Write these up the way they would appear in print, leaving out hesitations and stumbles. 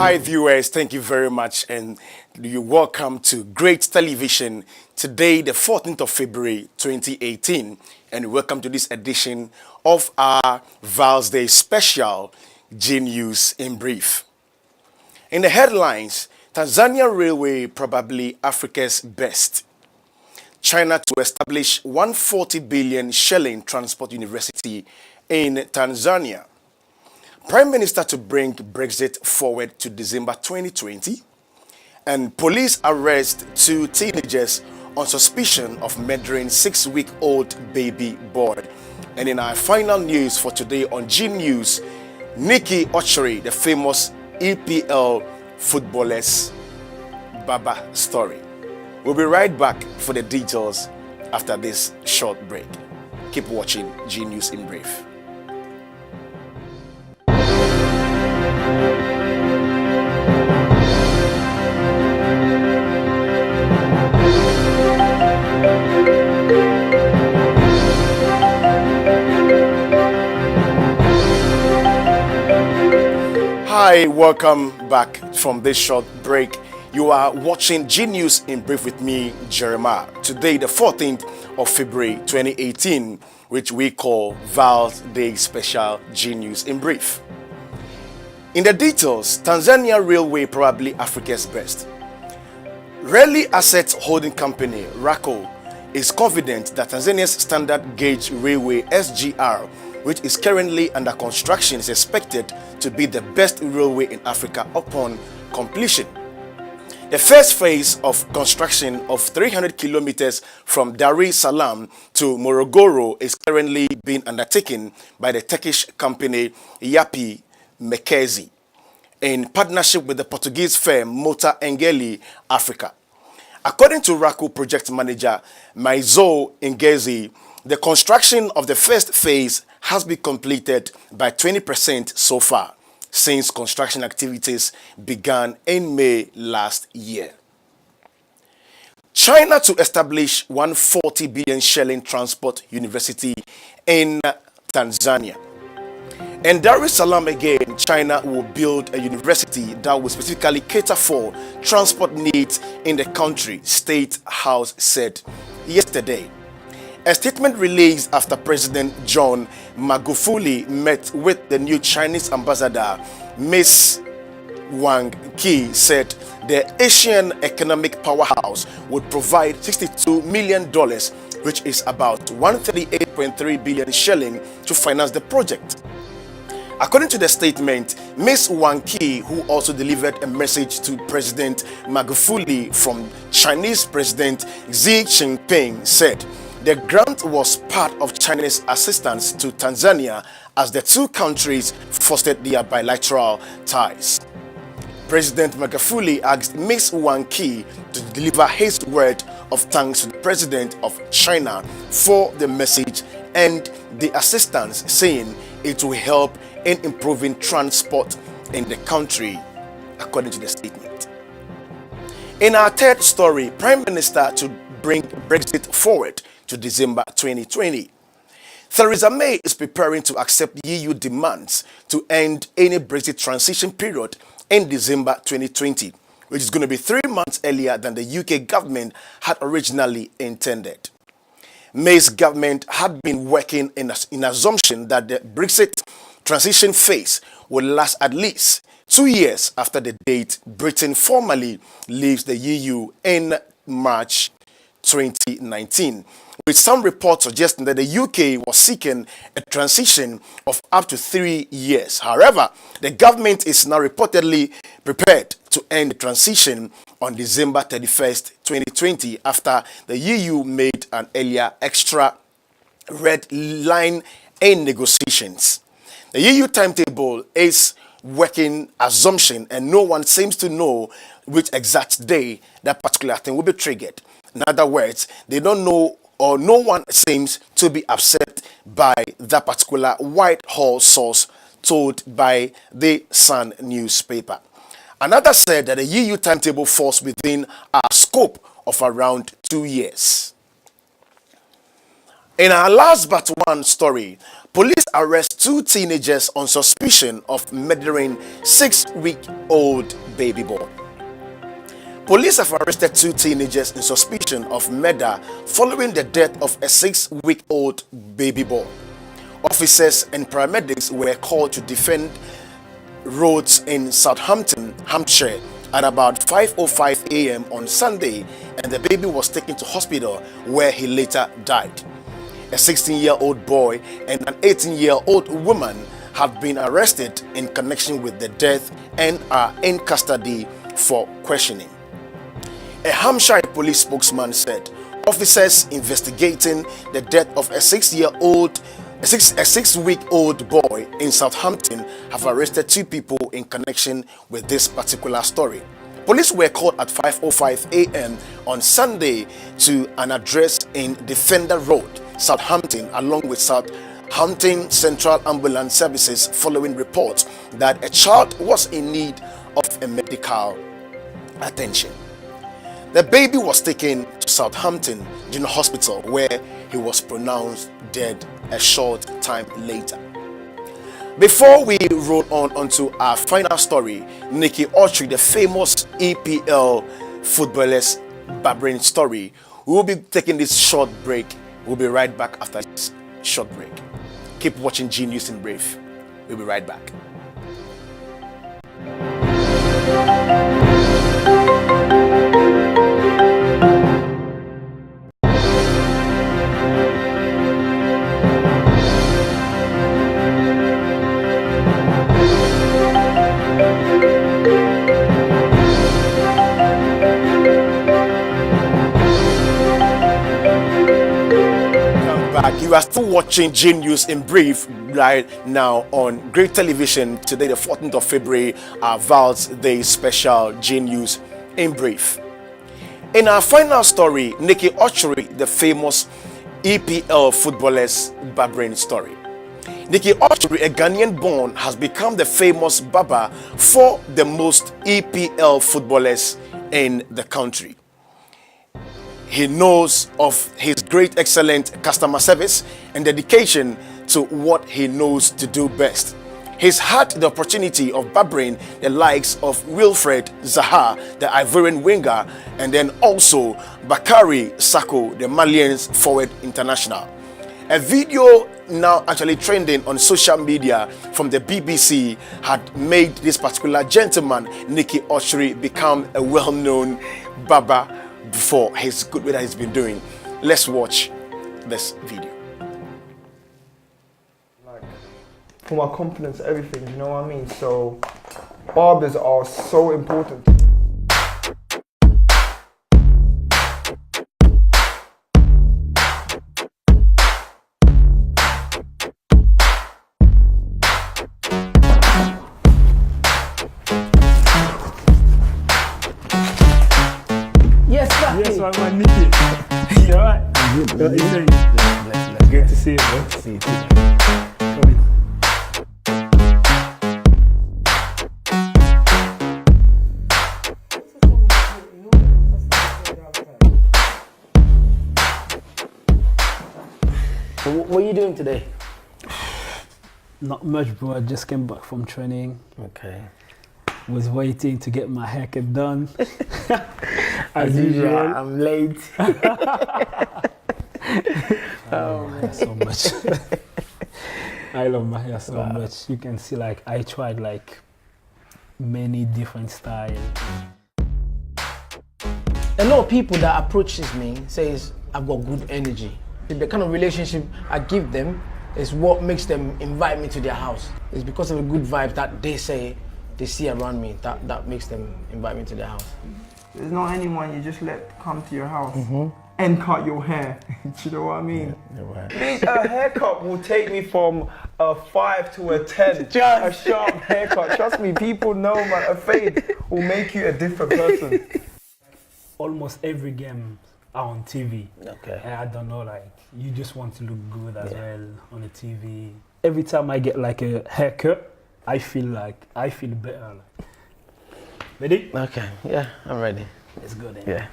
Hi, viewers. Thank you very much, and you're welcome to Great Television. Today, the 14th of February, 2018, and welcome to this edition of our Val's Day special, G News in Brief. In the headlines, Tanzania Railway probably Africa's best. China to establish 140 billion shilling transport university in Tanzania. Prime Minister to bring Brexit forward to December 2020. And police arrest two teenagers on suspicion of murdering 6-week-old baby boy. And in our final news for today on G News, Nikki Ochery, the famous EPL footballer's Baba story. We'll be right back for the details after this short break. Keep watching G News in Brief. Hi, welcome back from this short break. You are watching G News in Brief with me, Jeremiah. Today, the 14th of February 2018, which we call Val's Day Special G News in Brief. In the details, Tanzania Railway probably Africa's best. Raleigh Assets Holding Company, RACO, is confident that Tanzania's standard gauge railway SGR, which is currently under construction, is expected to be the best railway in Africa upon completion. The first phase of construction of 300 kilometers from Dar es Salaam to Morogoro is currently being undertaken by the Turkish company Yapı Mekezi in partnership with the Portuguese firm Mota Engeli Africa. According to RACO project manager Maizo Ngezi, the construction of the first phase has been completed by 20% so far, since construction activities began in May last year. China to establish 140 billion shilling transport university in Tanzania. In Dar es Salaam again, China will build a university that will specifically cater for transport needs in the country, State House said yesterday. A statement released after President John Magufuli met with the new Chinese ambassador, Ms. Wang Qi, said the Asian economic powerhouse would provide $62 million, which is about 138.3 billion shilling, to finance the project. According to the statement, Ms. Wang Qi, who also delivered a message to President Magufuli from Chinese President Xi Jinping, said the grant was part of China's assistance to Tanzania as the two countries fostered their bilateral ties. President Magufuli asked Ms. Wang Qi to deliver his word of thanks to the President of China for the message and the assistance, saying it will help in improving transport in the country, according to the statement. In our third story, Prime Minister to bring Brexit forward to December 2020. Theresa May is preparing to accept EU demands to end any Brexit transition period in December 2020, which is going to be 3 months earlier than the UK government had originally intended. May's government had been working in assumption that the Brexit transition phase will last at least 2 years after the date Britain formally leaves the EU in March 2019, with some reports suggesting that the UK was seeking a transition of up to 3 years. However, the government is now reportedly prepared to end the transition on December 31st, 2020, after the EU made an earlier extra red line in negotiations. The EU timetable is working assumption, and no one seems to know which exact day that particular thing will be triggered. In other words, they don't know, or no one seems to be upset by that particular Whitehall source told by the Sun newspaper. Another said that the EU timetable falls within a scope of around 2 years. In our last but one story, police arrest 2 teenagers on suspicion of murdering 6-week-old baby boy. Police have arrested 2 teenagers in suspicion of murder following the death of a 6-week-old baby boy. Officers and paramedics were called to defend roads in Southampton, Hampshire at about 5:05 a.m. on Sunday, and the baby was taken to hospital where he later died. A 16-year-old boy and an 18-year-old woman have been arrested in connection with the death and are in custody for questioning. A Hampshire police spokesman said officers investigating the death of a 6-week-old boy in Southampton have arrested 2 people in connection with this particular story. Police were called at 5:05 a.m. on Sunday to an address in Defender Road, Southampton, along with Southampton Central Ambulance Services, following reports that a child was in need of a medical attention. The baby was taken to Southampton General Hospital where he was pronounced dead a short time later. Before we roll on onto our final story, Nicky Autry, the famous EPL footballer's barbering story, we will be taking this short break. We'll be right back after this short break. Keep watching G News in Brief. We'll be right back. You are still watching G News in Brief right now on Great Television. Today, the 14th of February, our Val's Day special G News in Brief. In our final story, Nicky Autry, the famous EPL footballer's barbering story. Nicky Autry, a Ghanaian born, has become the famous barber for the most EPL footballers in the country. He knows of his great, excellent customer service and dedication to what he knows to do best. He's had the opportunity of barbering the likes of Wilfred Zaha, the Ivorian winger, and then also Bakary Sako, the Malian's forward international. A video now actually trending on social media from the BBC had made this particular gentleman, Nicky Autry, become a well-known barber for his good work that he's been doing. Let's watch this video. For my confidence, everything, you know what I mean? So barbers are so important. Yes, I'm my Nicky. You alright? Good. Good to see you, bro. See you too. Come in. What are you doing today? Not much, bro. I just came back from training. Okay. Was waiting to get my haircut done. As usual, I'm late. Oh man, so much. I love my hair so much. You can see, like, I tried like many different styles. A lot of people that approaches me says I've got good energy. The kind of relationship I give them is what makes them invite me to their house. It's because of the good vibe that they say they see around me that makes them invite me to their house. There's not anyone you just let come to your house and cut your hair. Do you know what I mean? Yeah, A haircut will take me from a 5 to a 10. A sharp haircut. Trust me, people know, man, a fade will make you a different person. Almost every game are on TV. Okay. And I don't know, like, you just want to look good as well on the TV. Every time I get like a haircut, I feel better. Like. Ready? Okay, yeah, I'm ready. Let's go then. Yeah.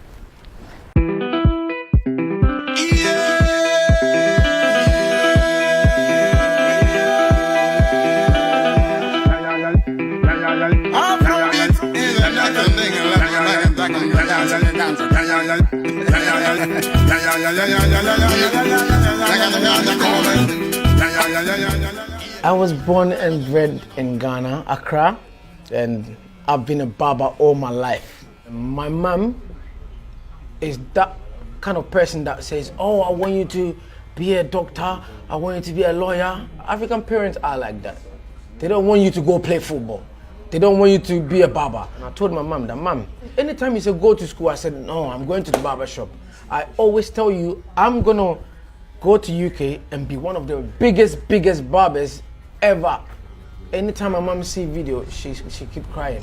I was born and bred in Ghana, Accra, and I've been a barber all my life. My mom is that kind of person that says, oh, I want you to be a doctor, I want you to be a lawyer. African parents are like that. They don't want you to go play football. They don't want you to be a barber. And I told my mom that, Mom, anytime you say go to school, I said, no, I'm going to the barber shop. I always tell you, I'm gonna go to UK and be one of the biggest barbers ever. Anytime my mom see video, she keep crying.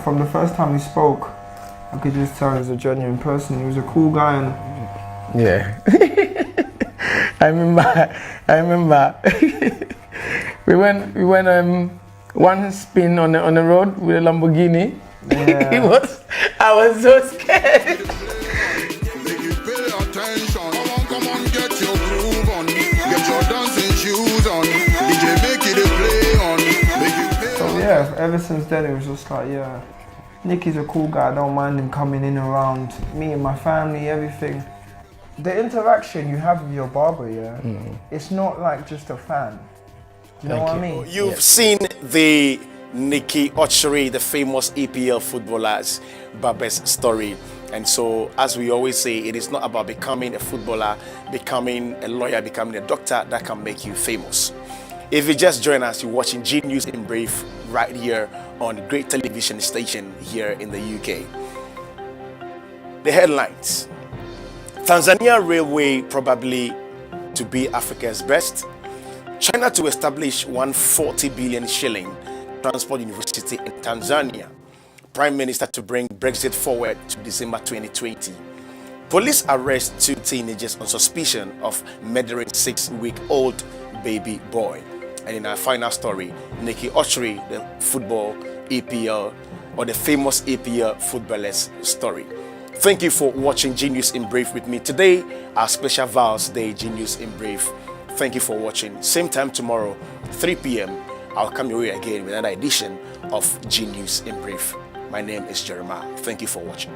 From the first time we spoke, I could just tell he was a genuine person. He was a cool guy, and yeah. I remember. we went one spin on the road with a Lamborghini. Yeah. I was so scared. Make you pay attention. Come on, get your groove on. Get your dancing shoes on. DJ make it a play on. Make you pay so yeah, ever since then it was just like, yeah, Nicky's a cool guy. I don't mind him coming in around me and my family, everything. The interaction you have with your barber, yeah, it's not like just a fan. Do you know what I mean? You've seen the Nicky Ocherie, the famous EPL footballer's barber's story. And so, as we always say, it is not about becoming a footballer, becoming a lawyer, becoming a doctor that can make you famous. If you just join us, you're watching G News in Brief right here on a great television station here in the UK. The headlines. Tanzania Railway probably to be Africa's best. China to establish 140 billion shilling transport university in Tanzania. Prime Minister to bring Brexit forward to December 2020. Police arrest 2 teenagers on suspicion of murdering 6-week-old baby boy. And in our final story, Nicky Ocherie, the football EPL, or the famous EPL footballer's story. Thank you for watching G News in Brief with me today, our special Val's Day G News in Brief. Thank you for watching. Same time tomorrow, 3 p.m. I'll come your way again with another edition of G News in Brief. My name is Jeremiah. Thank you for watching.